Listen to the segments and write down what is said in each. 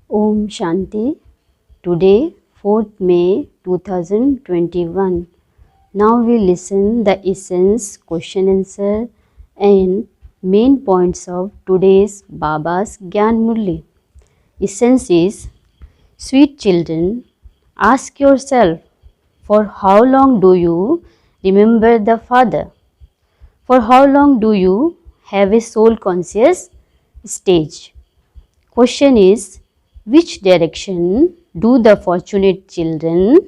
Om Shanti. Today, 4th May 2021. Now we listen the essence, question answer and main points of today's Baba's Gyan Murli. Essence is, sweet children, ask yourself, for how long do you remember the Father? For how long do you have a soul conscious stage? Question is, which direction do the fortunate children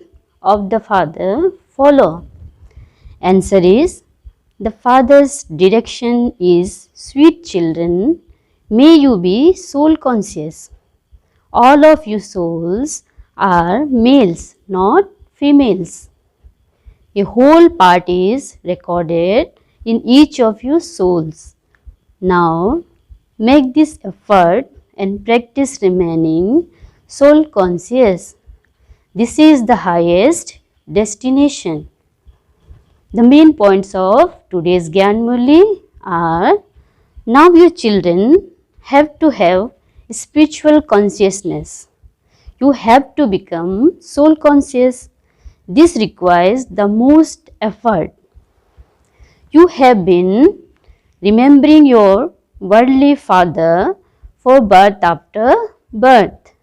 of the Father follow? Answer is, the Father's direction is, sweet children, may you be soul conscious. All of you souls are males, not females. A whole part is recorded in each of you souls. Now, make this effort and practice remaining soul conscious. This is the highest destination. The main points of today's Gyan Murli are, now you children have to have spiritual consciousness. You have to become soul conscious. This requires the most effort. You have been remembering your worldly father for birth after birth.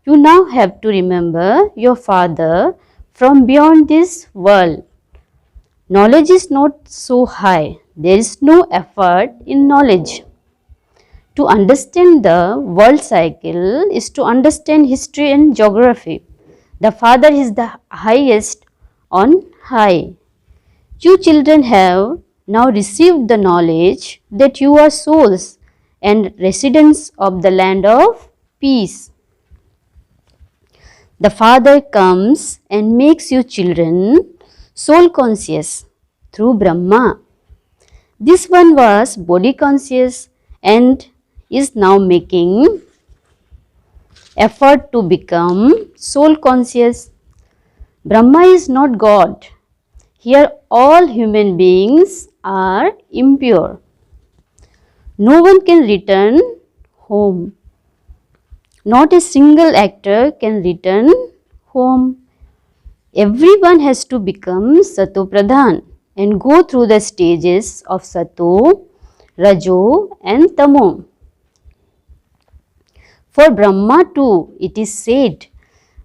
You now have to remember your father from beyond this world. Knowledge is not so high. There is no effort in knowledge. To understand the world cycle is to understand history and geography. The Father is the highest on high. You children have now received the knowledge that you are souls and residents of the land of peace. The Father comes and makes you children soul conscious through Brahma. This one was body conscious and is now making effort to become soul conscious. Brahma is not God. Here all human beings are impure. No one can return home. Not a single actor can return home. Everyone has to become Sato Pradhan and go through the stages of Sato, Rajo and Tamo. For Brahma too, it is said,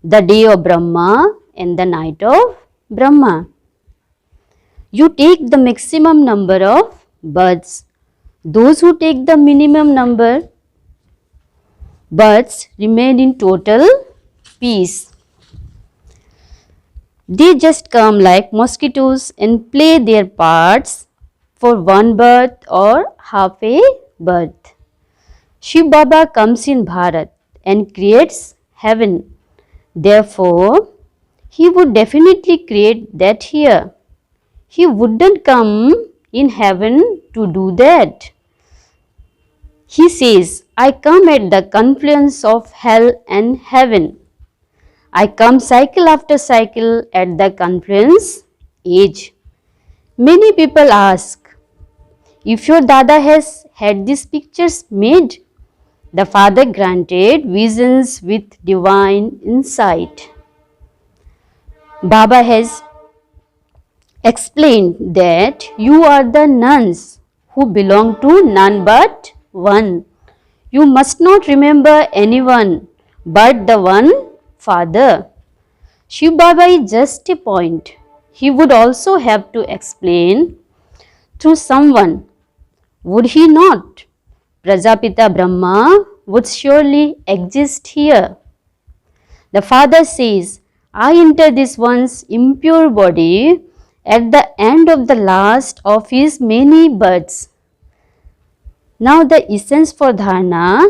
the day of Brahma and the night of Brahma. You take the maximum number of births. Those who take the minimum number births remain in total peace. They just come like mosquitoes and play their parts for one birth or half a birth. Shiv Baba comes in Bharat and creates heaven. Therefore, he would definitely create that here. He wouldn't come in heaven to do that. He says, I come at the confluence of hell and heaven. I come cycle after cycle at the confluence age. Many people ask, if your Dada has had these pictures made, the Father granted visions with divine insight. Baba has explained that you are the nuns who belong to none but one. You must not remember anyone but the one Father. Shiv Baba is just a point. He would also have to explain through someone. Would he not? Prajapita Brahma would surely exist here. The Father says, I enter this one's impure body at the end of the last of his many births. Now the essence for dharana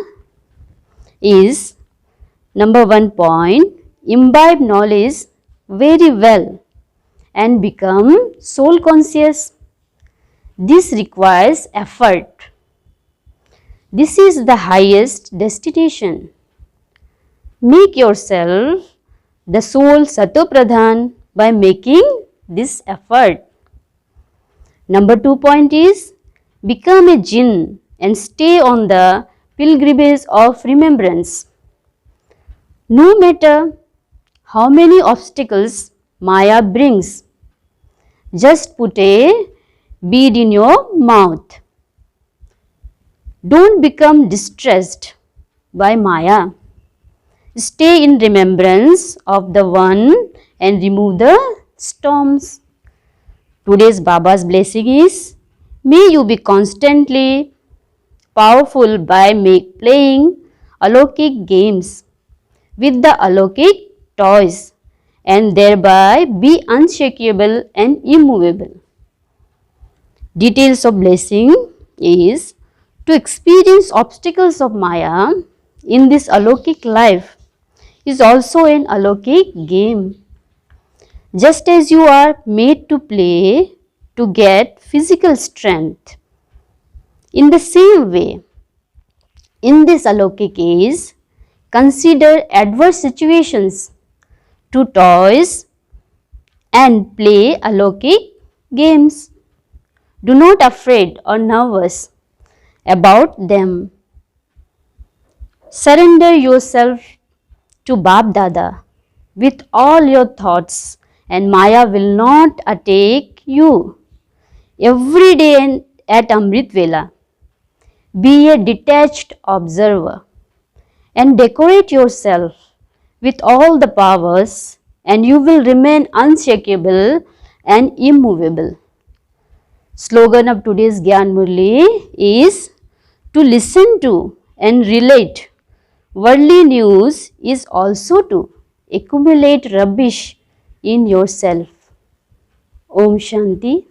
is, number 1 point, imbibe knowledge very well and become soul conscious. This requires effort. This is the highest destination. Make yourself the soul Sato Pradhan by making this effort. Number 2 point is, become a jinn and stay on the pilgrimage of remembrance. No matter how many obstacles Maya brings, just put a bead in your mouth. Don't become distressed by Maya. Stay in remembrance of the one and remove the storms. Today's Baba's blessing is, may you be constantly powerful by playing Alokik games with the Alokik toys and thereby be unshakable and immovable. Details of blessing is, to experience obstacles of Maya in this Alokik life is also an Alokik game. Just as you are made to play to get physical strength, in the same way, in this Alokik age, consider adverse situations to toys and play Alokik games. Do not afraid or nervous about them. Surrender yourself to Bap Dada with all your thoughts and Maya will not attack you. Every day at Amrit Vela, be a detached observer and decorate yourself with all the powers and you will remain unshakable and immovable. Slogan of today's Gyan Murli is, to listen to and relate worldly news is also to accumulate rubbish in yourself. Om Shanti.